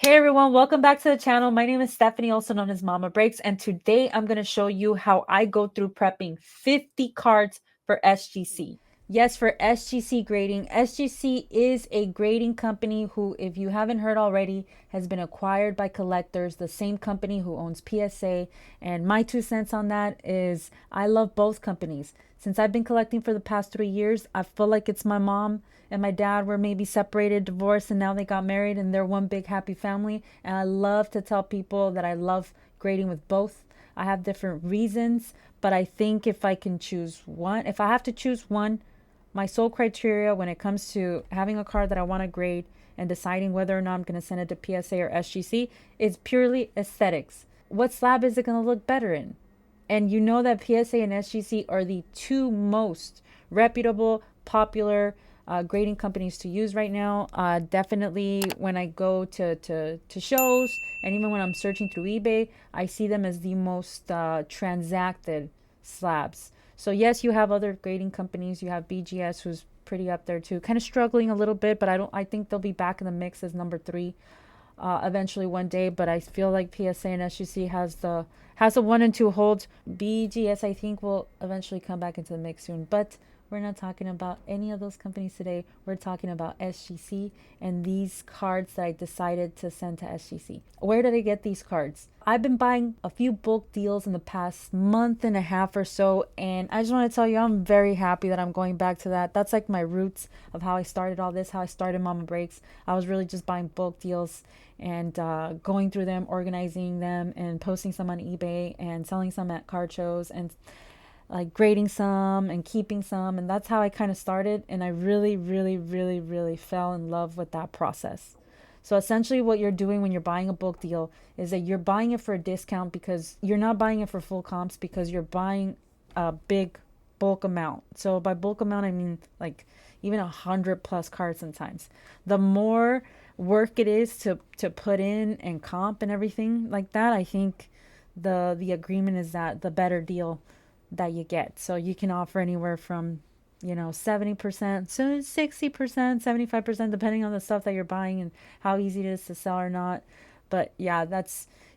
Hey everyone, welcome back to the channel. My name is Stephanie, also known as Mama Breaks, and today I'm going to show you how I go through prepping 50 cards for SGC. Yes, for SGC grading. SGC is a grading company who, if you haven't heard already, has been acquired by collectors, the same company who owns PSA. And my 2 cents on that is I love both companies. Since I've been collecting for the past 3 years, I feel like it's my mom and my dad were maybe separated, divorced, and now they got married and they're one big happy family. And I love to tell people that I love grading with both. I have different reasons, but I think if I can choose one, if I have to choose one, my sole criteria when it comes to having a card that I want to grade and deciding whether or not I'm going to send it to PSA or SGC is purely aesthetics. What slab is it going to look better in? And you know that PSA and SGC are the two most reputable, popular grading companies to use right now. Definitely when I go to shows and even when I'm searching through eBay, I see them as the most transacted slabs. So yes, you have other grading companies. You have BGS, who's pretty up there too, kind of struggling a little bit, but I think they'll be back in the mix as number three eventually one day. But I feel like PSA and SGC has the one and two holds. BGS I think will eventually come back into the mix soon, but we're not talking about any of those companies today. We're talking about SGC and these cards that I decided to send to SGC. Where did I get these cards? I've been buying a few bulk deals in the past month and a half or so, and I just want to tell you I'm very happy that I'm going back to that. That's like my roots of how I started all this, how I started Mama Breaks. I was really just buying bulk deals and going through them, organizing them, and posting some on eBay and selling some at card shows and like grading some and keeping some. And that's how I kind of started. And I really, really, really, really fell in love with that process. So essentially what you're doing when you're buying a bulk deal is that you're buying it for a discount because you're not buying it for full comps because you're buying a big bulk amount. So by bulk amount, I mean like even 100+ cards sometimes. The more work it is to put in and comp and everything like that, I think the agreement is that the better deal that you get. So you can offer anywhere from 70%, so 60%, 75%, depending on the stuff that you're buying and how easy it is to sell or not. But yeah,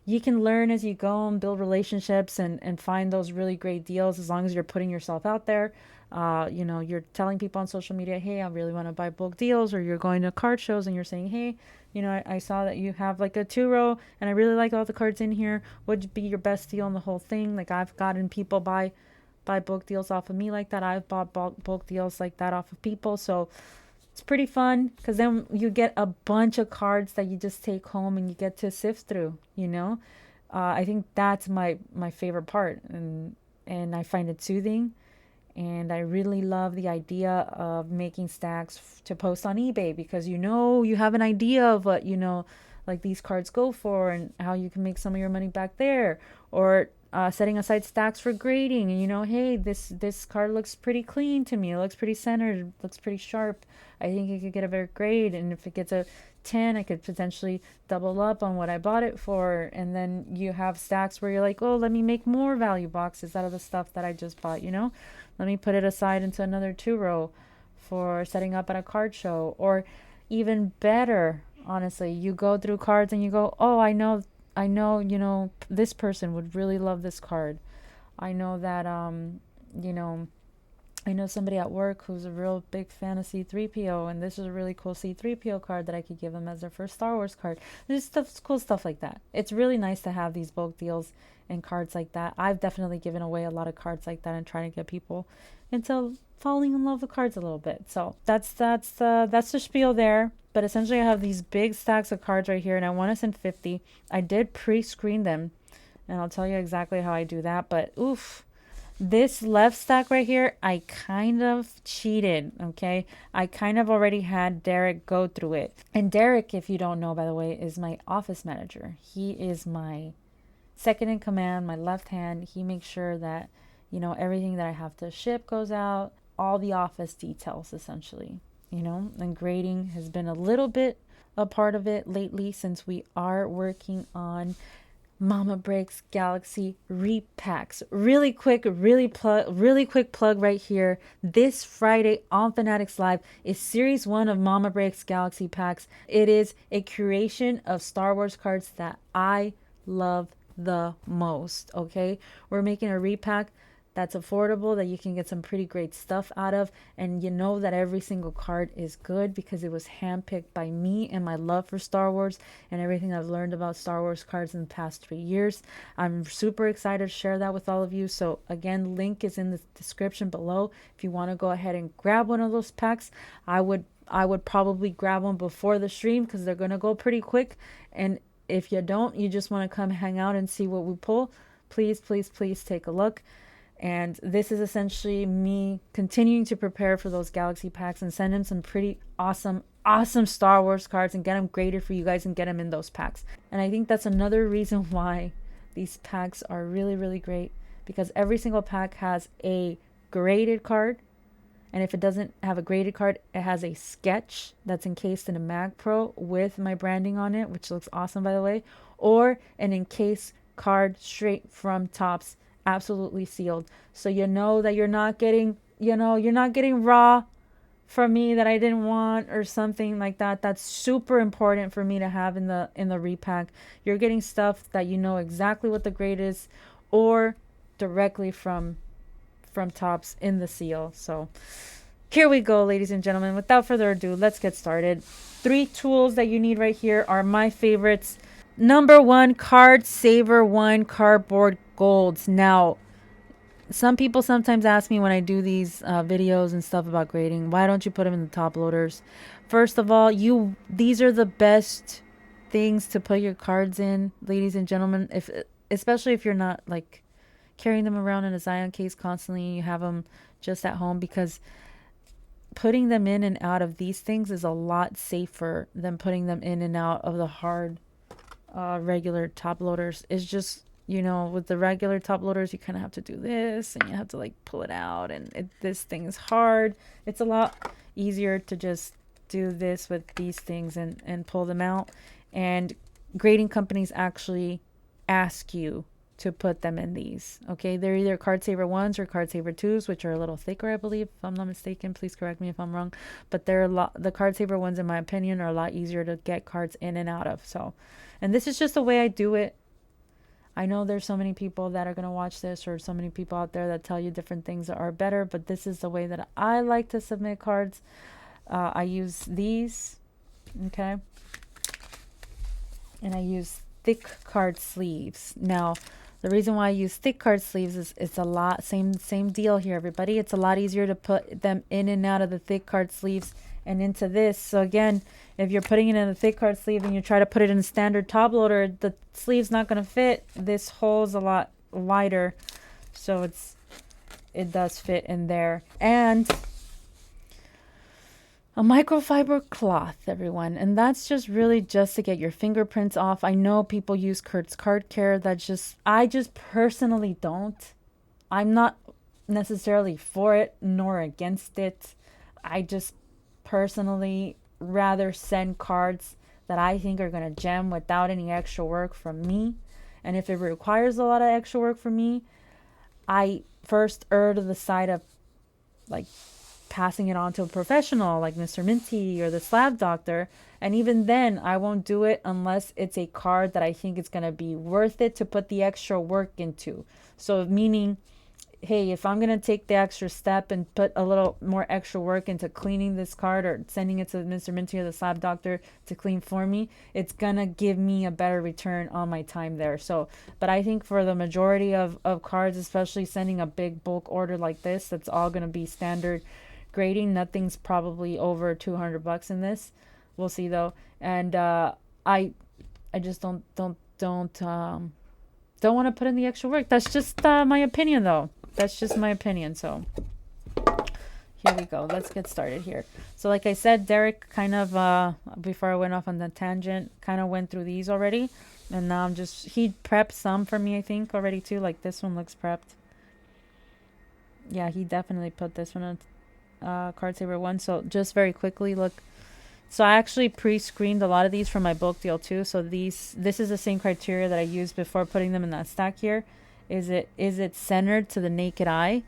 you can learn as you go and build relationships and find those really great deals as long as you're putting yourself out there. You're telling people on social media, hey, I really want to buy bulk deals, or you're going to card shows and you're saying, hey, I saw that you have like a 2 row and I really like all the cards in here. Would be your best deal on the whole thing? Like I've gotten people buy bulk deals off of me like that. I've bought bulk deals like that off of people. So it's pretty fun because then you get a bunch of cards that you just take home and you get to sift through. I think that's my favorite part, and I find it soothing. And I really love the idea of making stacks to post on eBay because you have an idea of what like these cards go for and how you can make some of your money back there, or setting aside stacks for grading. And hey, this card looks pretty clean to me. It looks pretty centered. It looks pretty sharp. I think it could get a better grade, and if it gets a 10, I could potentially double up on what I bought it for. And then you have stacks where you're like, oh, let me make more value boxes out of the stuff that I just bought. Let me put it aside into another 2 row for setting up at a card show. Or even better, honestly, you go through cards and you go, oh, I know, this person would really love this card. I know that, you know, I know somebody at work who's a real big fan of C3PO, and this is a really cool C3PO card that I could give them as their first Star Wars card. There's cool stuff like that. It's really nice to have these bulk deals and cards like that. I've definitely given away a lot of cards like that and trying to get people into falling in love with cards a little bit. So that's the spiel there. But essentially, I have these big stacks of cards right here, and I want to send 50. I did pre-screen them, and I'll tell you exactly how I do that. But oof, this left stack right here, I kind of cheated, okay? I kind of already had Derek go through it. And Derek, if you don't know, by the way, is my office manager. He is my second in command, my left hand. He makes sure that, everything that I have to ship goes out, all the office details, essentially. And grading has been a little bit a part of it lately since we are working on Mama Breaks Galaxy repacks. Really quick, really quick plug right here. This Friday on Fanatics Live is Series 1 of Mama Breaks Galaxy packs. It is a curation of Star Wars cards that I love the most. Okay, we're making a repack that's affordable, that you can get some pretty great stuff out of, and you know that every single card is good because it was handpicked by me and my love for Star Wars and everything I've learned about Star Wars cards in the past 3 years. I'm super excited to share that with all of you. So again, link is in the description below if you want to go ahead and grab one of those packs. I would probably grab one before the stream because they're gonna go pretty quick. And if you don't, you just want to come hang out and see what we pull, please take a look. And this is essentially me continuing to prepare for those Galaxy packs and send in some pretty awesome Star Wars cards and get them graded for you guys and get them in those packs. And I think that's another reason why these packs are really great, because every single pack has a graded card. And if it doesn't have a graded card, it has a sketch that's encased in a Mag Pro with my branding on it, which looks awesome, by the way, or an encased card straight from Topps, absolutely sealed. So you know that you're not getting, you're not getting raw from me that I didn't want or something like that. That's super important for me to have in the repack. You're getting stuff that you know exactly what the grade is, or directly from Topps in the seal. So here we go, ladies and gentlemen. Without further ado, let's get started. 3 tools that you need right here are my favorites. Number 1, Card Saver 1 cardboard golds. Now, some people sometimes ask me when I do these videos and stuff about grading, why don't you put them in the top loaders? First of all, these are the best things to put your cards in, ladies and gentlemen, especially if you're not like carrying them around in a Zion case constantly. You have them just at home, because putting them in and out of these things is a lot safer than putting them in and out of the hard regular top loaders. It's just, with the regular top loaders, you kind of have to do this and you have to like pull it out, and this thing is hard. It's a lot easier to just do this with these things and pull them out. And grading companies actually ask you to put them in these. Okay, they're either Card Saver 1s or Card Saver 2s, which are a little thicker, I believe, if I'm not mistaken. Please correct me if I'm wrong, but the Card Saver 1s, in my opinion, are a lot easier to get cards in and out of. So, and this is just the way I do it. I know there's so many people that are going to watch this, or so many people out there that tell you different things that are better, but this is the way that I like to submit cards. I use these, okay, and I use thick card sleeves. Now, the reason why I use thick card sleeves is it's a lot, same deal here, everybody. It's a lot easier to put them in and out of the thick card sleeves and into this. So again, if you're putting it in a thick card sleeve and you try to put it in a standard top loader, the sleeve's not going to fit. This hole's a lot wider, so it does fit in there. And a microfiber cloth, everyone, and that's just really just to get your fingerprints off. I know people use Kurt's Card Care. I just personally don't. I'm not necessarily for it nor against it. I just personally rather send cards that I think are going to gem without any extra work from me. And if it requires a lot of extra work from me, I first err to the side of like passing it on to a professional like Mr. Minty or the Slab Doctor. And even then, I won't do it unless it's a card that I think it's going to be worth it to put the extra work into. So meaning, hey, if I'm going to take the extra step and put a little more extra work into cleaning this card or sending it to Mr. Minty or the Slab Doctor to clean for me, it's going to give me a better return on my time there. So, but I think for the majority of cards, especially sending a big bulk order like this, that's all going to be standard grading. Nothing's probably over $200 in this. We'll see though. And I just don't want to put in the extra work. That's just my opinion though. That's just my opinion. So here we go. Let's get started here. So like I said, Derek kind of before I went off on the tangent, kind of went through these already, and now he prepped some for me, I think, already too. Like this one looks prepped. Yeah, he definitely put this one on Card Saver 1. So just very quickly, look, So I actually pre-screened a lot of these for my bulk deal too. So this is the same criteria that I used before putting them in that stack here. Is it centered to the naked eye?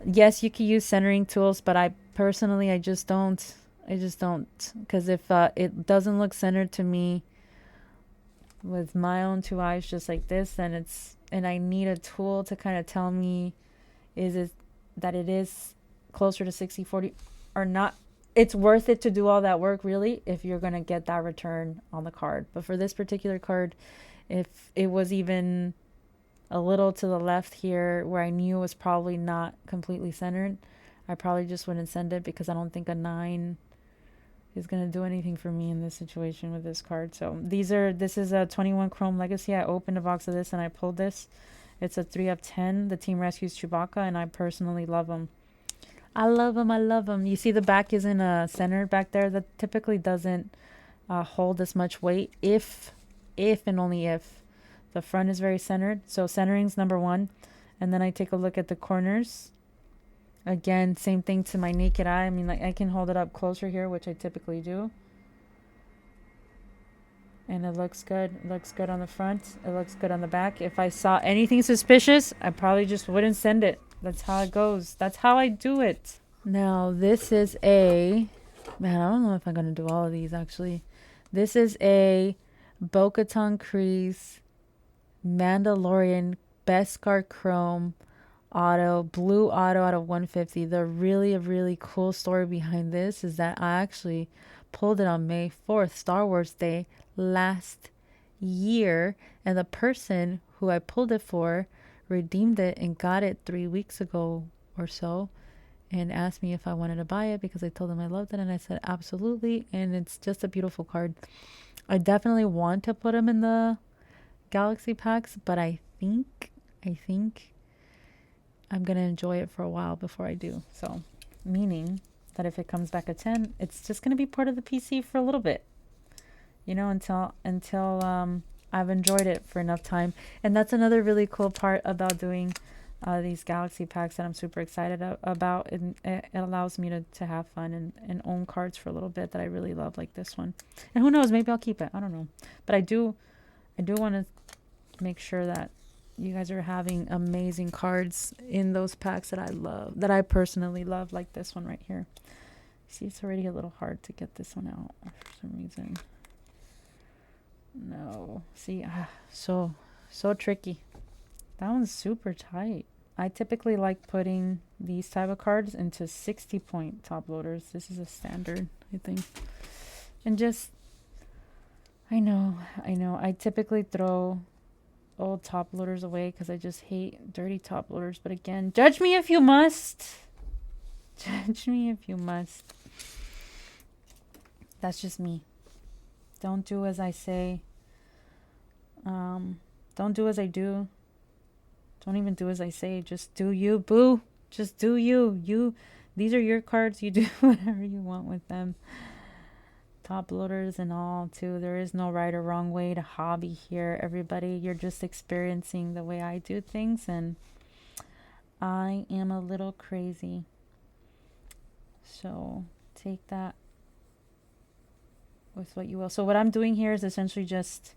Yes, you can use centering tools, but I personally I just don't. I just don't, because if it doesn't look centered to me with my own two eyes just like this, then and I need a tool to kind of tell me is it that it is closer to 60/40 or not. It's worth it to do all that work really if you're going to get that return on the card. But for this particular card, if it was even a little to the left here where I knew it was probably not completely centered, I probably just wouldn't send it, because I don't think a 9 is going to do anything for me in this situation with this card. So this is a 21 Chrome Legacy. I opened a box of this and I pulled this. It's a 3 of 10. The team rescues Chewbacca, and I personally love him. I love him. I love him. You see the back isn't centered back there. That typically doesn't hold as much weight if and only if the front is very centered. So centering's number one. And then I take a look at the corners. Again, same thing to my naked eye. I mean, like, I can hold it up closer here, which I typically do. And it looks good. It looks good on the front. It looks good on the back. If I saw anything suspicious, I probably just wouldn't send it. That's how it goes. That's how I do it. Now, this is a... Man, I don't know if I'm going to do all of these, actually. This is a Bo-Katan Kryze Mandalorian Beskar Chrome auto, blue auto out of 150. The really cool story behind this is that I actually pulled it on May 4th, Star Wars Day, last year, and the person who I pulled it for redeemed it and got it 3 weeks ago or so, and asked me if I wanted to buy it because I told them I loved it, and I said absolutely. And it's just a beautiful card. I definitely want to put them in the Galaxy packs, but I think I'm going to enjoy it for a while before I do. So, meaning that if it comes back at 10, it's just going to be part of the PC for a little bit. You know, until I've enjoyed it for enough time. And that's another really cool part about doing these Galaxy packs that I'm super excited about. And it allows me to have fun and own cards for a little bit that I really love, like this one. And who knows, maybe I'll keep it. I don't know. But I do want to make sure that you guys are having amazing cards in those packs that I love, that I personally love, like this one right here. See, it's already a little hard to get this one out for some reason. No, see, so tricky. That one's super tight. I typically like putting these type of cards into 60-point top loaders. This is a standard, I think. And just, I know. I typically throw old top loaders away because I just hate dirty top loaders. But again, judge me if you must. Judge me if you must. That's just me. Don't do as I say. Don't do as I do. Don't even do as I say. Just do you, boo. Just do you. These are your cards. You do whatever you want with them. Top loaders and all too. There is no right or wrong way to hobby here, everybody. You're just experiencing the way I do things, and I am a little crazy. So take that with what you will. So what I'm doing here is essentially just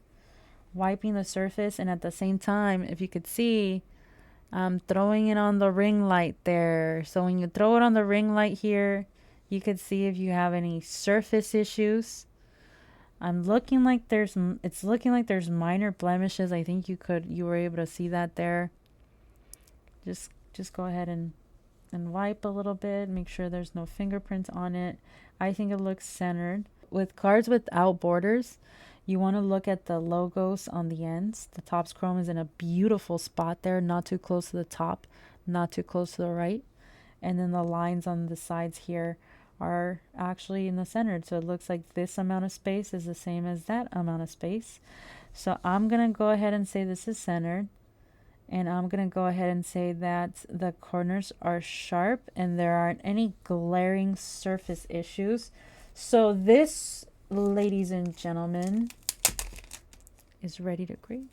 wiping the surface, and at the same time, if you could see, I'm throwing it on the ring light there. So when you throw it on the ring light here, you could see if you have any surface issues. It's looking like there's minor blemishes. I think you were able to see that there. Just go ahead and wipe a little bit. Make sure there's no fingerprints on it. I think it looks centered. With cards without borders, you want to look at the logos on the ends. The top's chrome is in a beautiful spot there, not too close to the top, not too close to the right. And then the lines on the sides here are actually in the center. So it looks like this amount of space is the same as that amount of space. So I'm going to go ahead and say this is centered. And I'm going to go ahead and say that the corners are sharp and there aren't any glaring surface issues. So this, ladies and gentlemen, is ready to grade.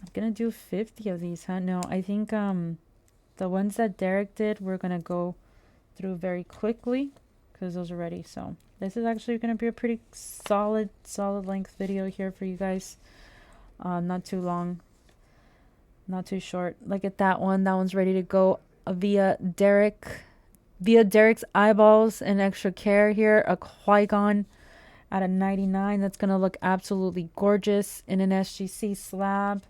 I'm going to do 50 of these, huh? No, I think the ones that Derek did, we're going to go through very quickly because those are ready. So This is actually going to be a pretty solid length video here for you guys. Not too long, not too short. Look at that one. That one's ready to go via Derek's eyeballs and extra care here. A Qui-Gon at a 99. That's going to look absolutely gorgeous in an SGC slab.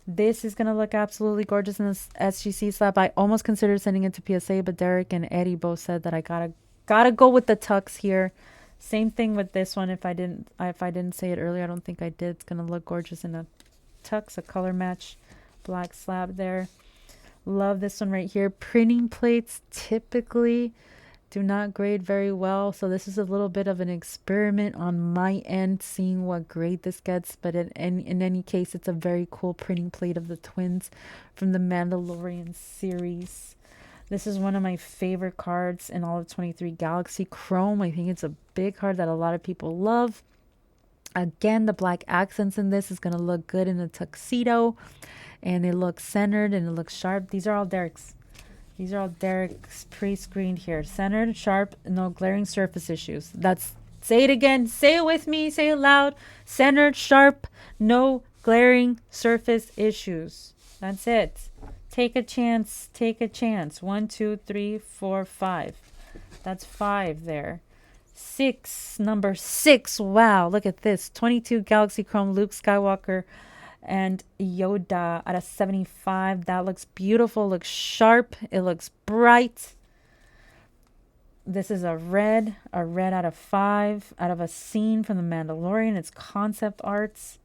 This is going to look absolutely gorgeous in this SGC slab. I almost considered sending it to PSA, but Derek and Eddie both said that I gotta go with the tux here. Same thing with this one. If I didn't say it earlier, I don't think I did. It's going to look gorgeous in a tux, a color match black slab there. Love this one right here. Printing plates typically do not grade very well, so this is a little bit of an experiment on my end, seeing what grade this gets. But in any case, it's a very cool printing plate of the twins from the Mandalorian series. This is one of my favorite cards in all of 23 Galaxy Chrome. I think it's a big card that a lot of people love. Again, the black accents in this is going to look good in a tuxedo, and it looks centered and it looks sharp. These are all Derek's. These are all Derek's pre-screened here. Centered, sharp, no glaring surface issues. Say it again. Say it with me. Say it loud. Centered, sharp, no glaring surface issues. That's it. Take a chance. Take a chance. 1, 2, 3, 4, 5. That's 5 there. 6. Number 6. Wow. Look at this. 22 Galaxy Chrome Luke Skywalker and Yoda at a 75. That looks beautiful. Looks sharp. It looks bright. This is a red out of 5, out of a scene from The Mandalorian. It's concept arts.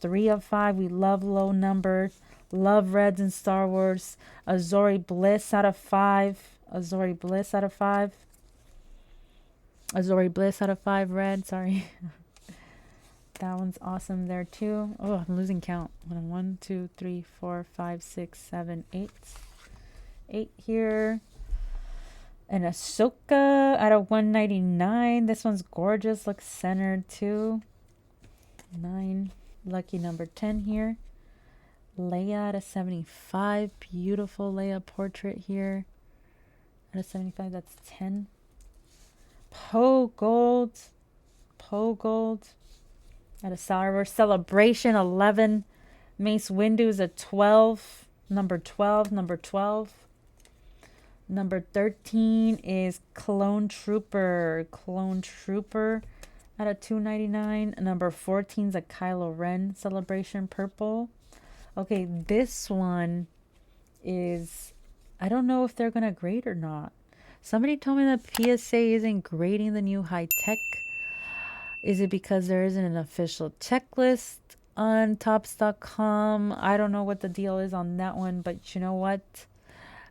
3 of 5. We love low numbered. Love reds in Star Wars. Azori Bliss out of 5. Azori Bliss out of 5. Azori Bliss out of 5 red. Sorry. That one's awesome there too. Oh, I'm losing count. 1, 2, 3, 4, 5, 6, 7, 8. 8 here. And Ahsoka out of 199. This one's gorgeous. Looks centered too. 9. Lucky number 10 here. Leia at a 75. Beautiful Leia portrait here. At a 75, that's 10. Poe Gold. Poe Gold. At a Star Wars Celebration, 11. Mace Windu is a 12. Number 12. Number 12. Number 13 is Clone Trooper. Clone Trooper at a 299. Number 14 is a Kylo Ren Celebration Purple. Okay, this one is, I don't know if they're going to grade or not. Somebody told me that PSA isn't grading the new high tech. Is it because there isn't an official checklist on Topps.com? I don't know what the deal is on that one, but you know what?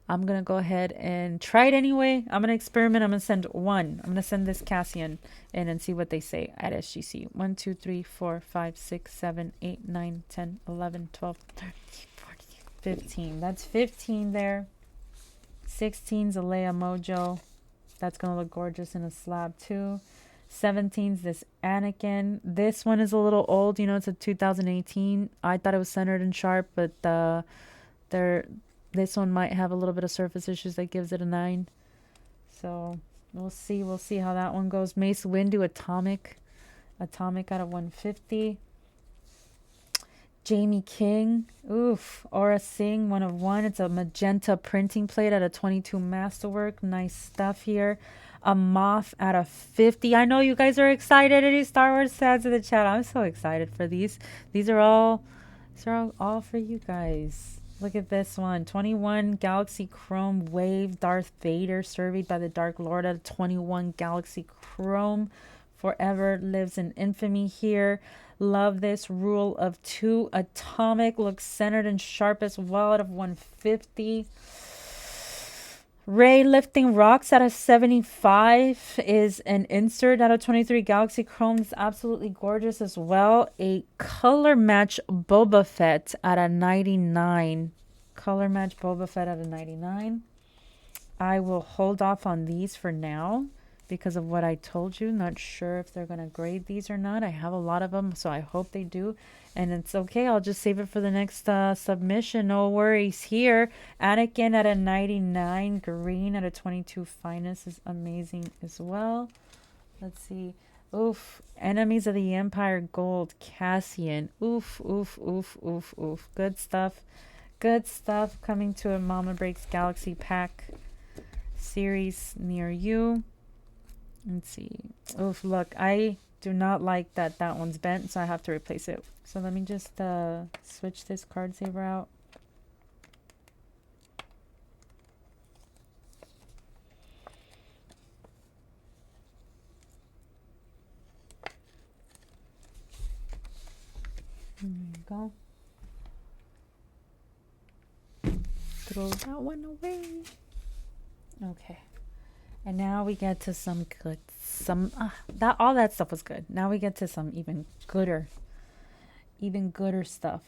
I'm going to go ahead and try it anyway. I'm going to experiment. I'm going to send one. I'm going to send this Cassian in and see what they say at SGC. 1, 2, 3, 4, 5, 6, 7, 8, 9, 10, 11, 12, 13, 14, 15. That's 15 there. 16's a Leia Mojo. That's going to look gorgeous in a slab too. 17's this Anakin. This one is a little old. You know, it's a 2018. I thought it was centered and sharp, but this one might have a little bit of surface issues that gives it a 9. So we'll see. We'll see how that one goes. Mace Windu Atomic. Atomic out of 150. Jamie King. Oof. Aura Singh, 1 of 1. It's a magenta printing plate out of 22 Masterwork. Nice stuff here. A Moth out of 50. I know you guys are excited. Any Star Wars fans in the chat? I'm so excited for these. These are all for you guys. Look at this one. 21 Galaxy Chrome Wave Darth Vader surveyed by the Dark Lord at 21 Galaxy Chrome. Forever lives in infamy here. Love this. Rule of 2 Atomic. Looks centered and sharp as well out of 150. Ray Lifting Rocks out of 75 is an insert out of 23 Galaxy Chrome. It's absolutely gorgeous as well. A color match Boba Fett out of 99. Color match Boba Fett out of 99. I will hold off on these for now because of what I told you. Not sure if they're going to grade these or not. I have a lot of them, so I hope they do. And it's okay. I'll just save it for the next submission. No worries here. Anakin at a 99. Green at a 22 Finest is amazing as well. Let's see. Oof. Enemies of the Empire Gold. Cassian. Oof, oof, oof, oof, oof. Good stuff. Good stuff coming to a Mama Breaks Galaxy pack series near you. Let's see. Oof, look. I do not like that one's bent, so I have to replace it. So let me just switch this card saver out. There you go. Throw that one away. Okay. And now we get to some good, that all that stuff was good. Now we get to some even gooder stuff.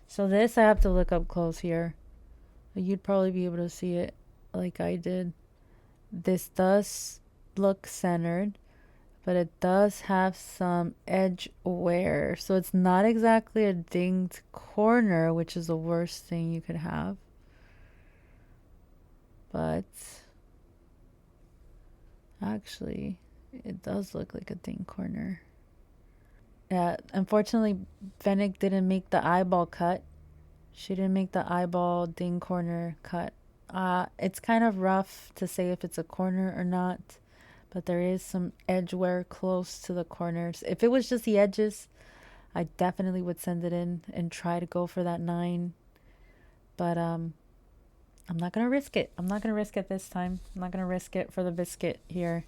So this I have to look up close here. You'd probably be able to see it like I did. This does look centered, but it does have some edge wear. So it's not exactly a dinged corner, which is the worst thing you could have. But actually, it does look like a ding corner. Yeah, unfortunately, Fennec didn't make the eyeball cut. She didn't make the eyeball ding corner cut. It's kind of rough to say if it's a corner or not, but there is some edge wear close to the corners. If it was just the edges, I definitely would send it in and try to go for that 9. But I'm not gonna risk it. I'm not gonna risk it this time. I'm not gonna risk it for the biscuit here.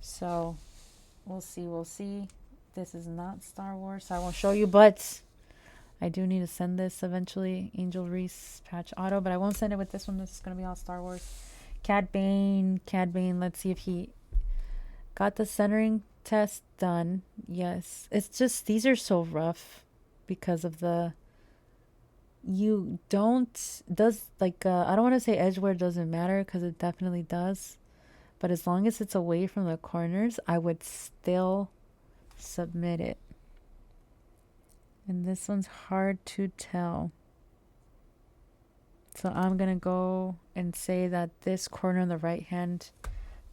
So we'll see. We'll see. This is not Star Wars, so I won't show you, but I do need to send this eventually. Angel Reese patch auto, but I won't send it with this one. This is going to be all Star Wars. Cad Bane. Let's see if he got the centering test done. Yes. It's just, these are so rough because of the, you don't, does like, I don't want to say edgeware doesn't matter because it definitely does. But as long as it's away from the corners, I would still submit it. And this one's hard to tell. So I'm going to go and say that this corner on the right hand,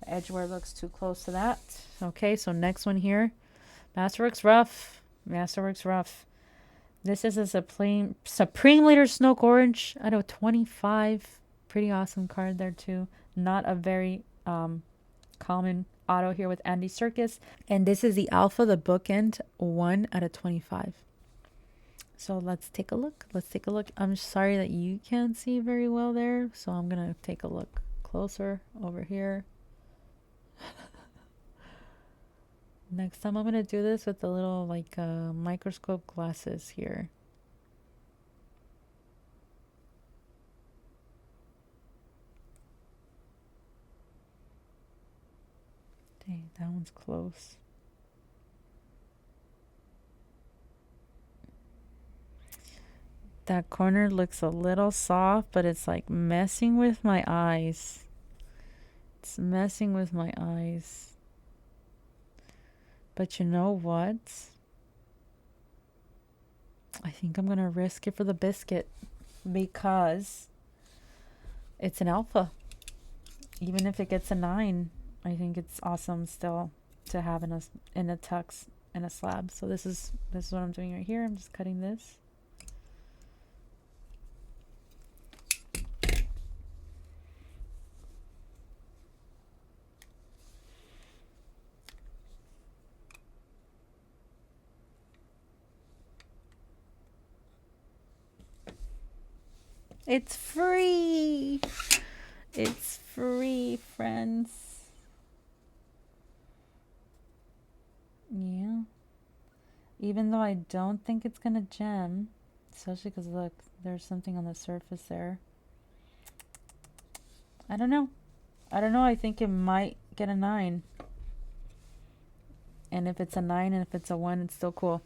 the edgeware looks too close to that. Okay, so next one here. Masterworks Rough. This is a Supreme Leader Snoke Orange out of 25. Pretty awesome card there too. Not a very common auto here with Andy Serkis. And this is the Alpha, the bookend, 1 out of 25. So let's take a look. I'm sorry that you can't see very well there. So I'm going to take a look closer over here. Next time I'm going to do this with the little like microscope glasses here. Dang, that one's close. That corner looks a little soft, but it's like messing with my eyes. It's messing with my eyes. But you know what? I think I'm going to risk it for the biscuit because it's an alpha. Even if it gets a 9, I think it's awesome still to have in a tux and a slab. So this is what I'm doing right here. I'm just cutting this. It's free. It's free, friends. Yeah. Even though I don't think it's going to gem, especially because look, there's something on the surface there. I don't know. I think it might get a 9. And if it's a 9 and if it's a 1, it's still cool.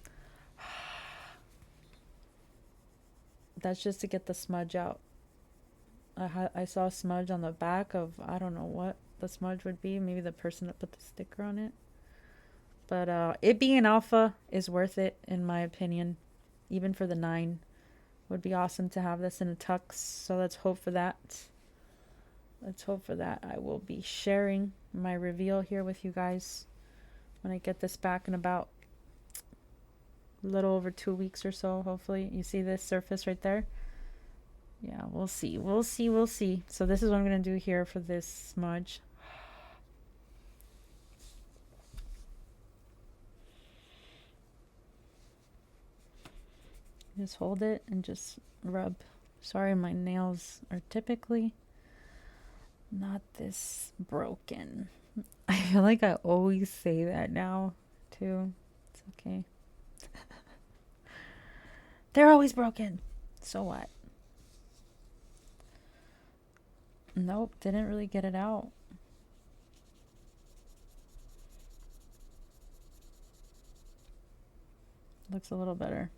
That's just to get the smudge out. I saw a smudge on the back of, I don't know what the smudge would be. Maybe the person that put the sticker on it. But it being alpha is worth it, in my opinion. Even for the 9. Would be awesome to have this in a tux. So let's hope for that. I will be sharing my reveal here with you guys. when I get this back in about a little over 2 weeks or so, hopefully. You see this surface right there? Yeah, we'll see. We'll see. We'll see. So this is what I'm going to do here for this smudge. Just hold it and just rub. Sorry, my nails are typically not this broken. I feel like I always say that now, too. It's okay. They're always broken. So what? Nope, didn't really get it out. Looks a little better.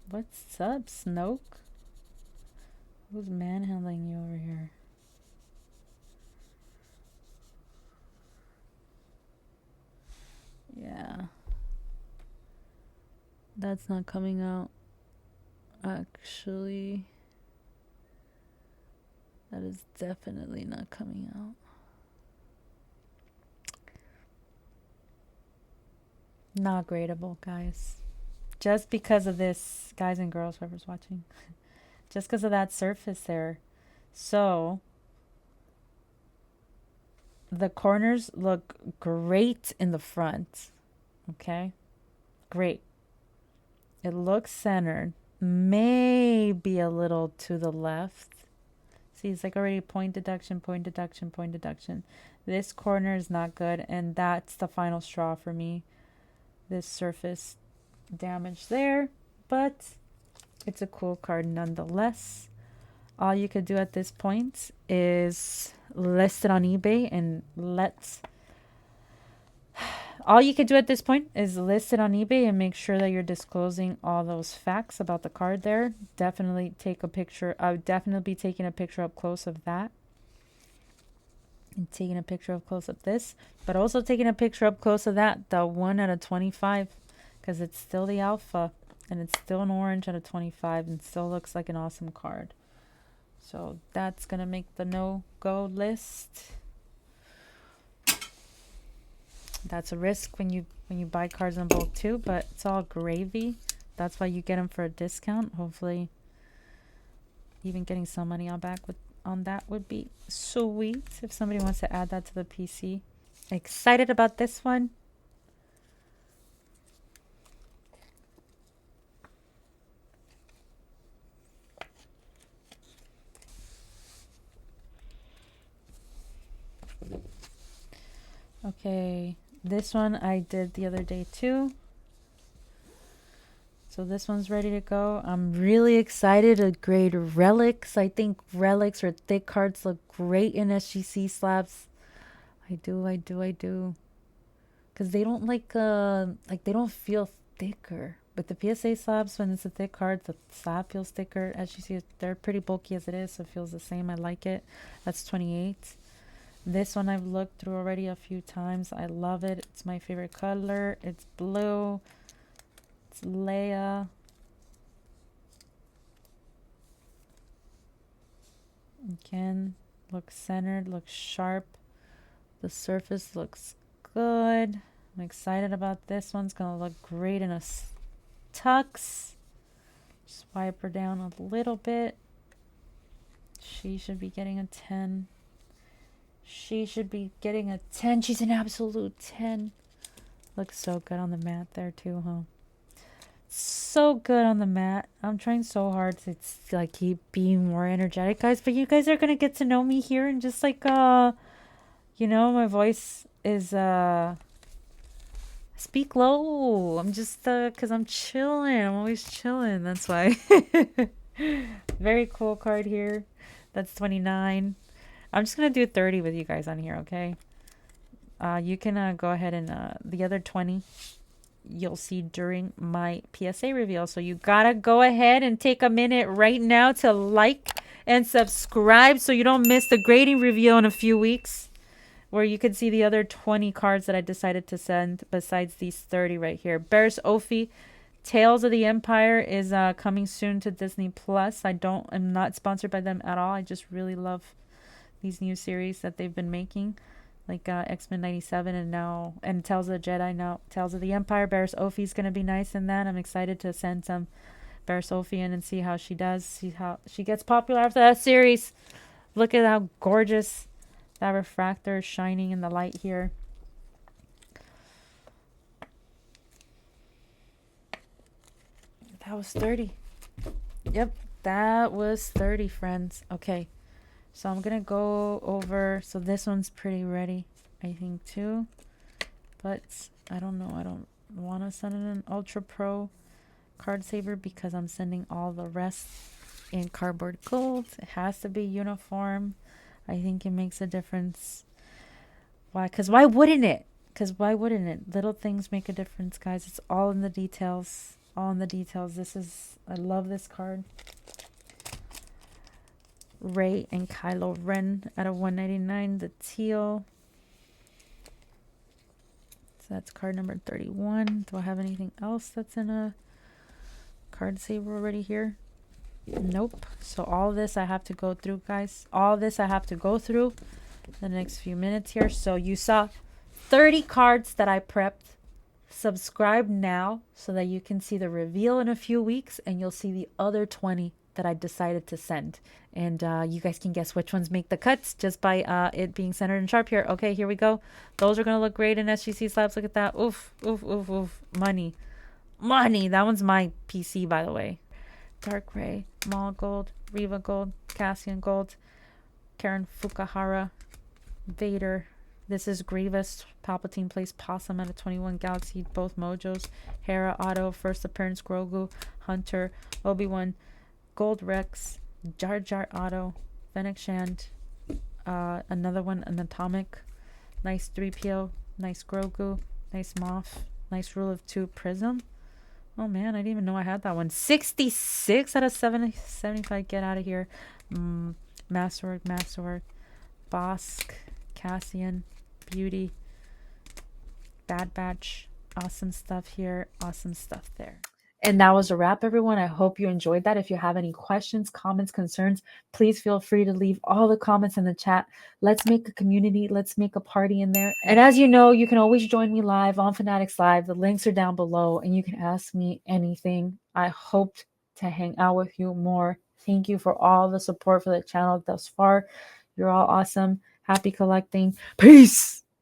What's up, Snoke? Who's manhandling you over here? Yeah. That's not coming out. Actually, that is definitely not coming out. Not gradable, guys. Just because of this, guys and girls, whoever's watching. Just because of that surface there. So, the corners look great in the front. Okay? Great. It looks centered. Maybe a little to the left. See, it's like already point deduction, point deduction, point deduction. This corner is not good, and that's the final straw for me. This surface damage there, but it's a cool card nonetheless. All you could do at this point is list it on eBay and all you could do at this point is list it on eBay and make sure that you're disclosing all those facts about the card there. Definitely take a picture. I would definitely be taking a picture up close of that. And taking a picture up close of this. But also taking a picture up close of that. The 1 out of 25. Because it's still the alpha. And it's still an orange out of 25. And still looks like an awesome card. So that's going to make the no-go list. That's a risk when you buy cards in bulk too, but it's all gravy. That's why you get them for a discount. Hopefully, even getting some money on that would be sweet. If somebody wants to add that to the PC, excited about this one. Okay. This one I did the other day too. So this one's ready to go. I'm really excited to grade relics. I think relics or thick cards look great in SGC slabs. I do. Because they don't like they don't feel thicker. But the PSA slabs, when it's a thick card, the slab feels thicker. SGC, they're pretty bulky as it is, so it feels the same. I like it. That's 28. This one I've looked through already a few times. I love it. It's my favorite color. It's blue. It's Leia. Again, looks centered, looks sharp. The surface looks good. I'm excited about this one. It's going to look great in a tux. Just wipe her down a little bit. She should be getting a 10. She should be getting a 10. She's an absolute 10. Looks so good on the mat there too, huh? So good on the mat. I'm trying so hard to like keep being more energetic, guys. But you guys are gonna get to know me here, and just like you know, my voice is speak low. I'm just cause I'm chilling. I'm always chilling. That's why. Very cool card here. That's 29. I'm just going to do 30 with you guys on here, okay? You can go ahead and the other 20 you'll see during my PSA reveal. So you got to go ahead and take a minute right now to like and subscribe so you don't miss the grading reveal in a few weeks, where you can see the other 20 cards that I decided to send besides these 30 right here. Bears Ophi, Tales of the Empire is coming soon to Disney Plus. I'm not sponsored by them at all. I just really love these new series that they've been making, like X-Men 97 and now and Tales of the Jedi, now Tales of the Empire. Barris Ophi's gonna be nice in that. I'm excited to send some Barris Ophi in and see how she does, see how she gets popular after that series. Look at how gorgeous that refractor is shining in the light here. That was 30. Yep, that was 30, friends. Okay, so I'm gonna go over. So this one's pretty ready, I think, too. But I don't know. I don't want to send it an Ultra Pro card saver because I'm sending all the rest in cardboard gold. It has to be uniform. I think it makes a difference. Why? Because why wouldn't it? Because why wouldn't it? Little things make a difference, guys. It's all in the details. All in the details. This is, I love this card. Rey and Kylo Ren out of 199. The teal. So that's card number 31. Do I have anything else that's in a card saver already here? Nope. So all this I have to go through, guys. All this I have to go through the next few minutes here. So you saw 30 cards that I prepped. Subscribe now so that you can see the reveal in a few weeks, and you'll see the other 20 that I decided to send. And you guys can guess which ones make the cuts just by it being centered and sharp here. Okay, here we go. Those are going to look great in SGC slabs. Look at that. Oof, oof, oof, oof. Money. Money. That one's my PC, by the way. Dark Gray, Maul Gold, Riva Gold, Cassian Gold, Karen Fukuhara, Vader. This is Grievous. Palpatine plays Possum out of 21 Galaxy. Both Mojos. Hera, Otto, First Appearance, Grogu, Hunter, Obi-Wan, Gold Rex, Jar Jar Otto, Fennec Shand, another one, an Atomic. Nice 3PO, nice Grogu, nice Moff, nice Rule of 2 Prism. Oh man, I didn't even know I had that one. 66 out of 75. Get out of here. Masterwork, Bosk, Cassian, Beauty, Bad Batch. Awesome stuff here. Awesome stuff there. And that was a wrap, everyone. I hope you enjoyed that. If you have any questions, comments, concerns, please feel free to leave all the comments in the chat. Let's make a community. Let's make a party in there. And as you know, you can always join me live on Fanatics Live. The links are down below, and you can ask me anything. I hoped to hang out with you more. Thank you for all the support for the channel thus far. You're all awesome. Happy collecting. Peace.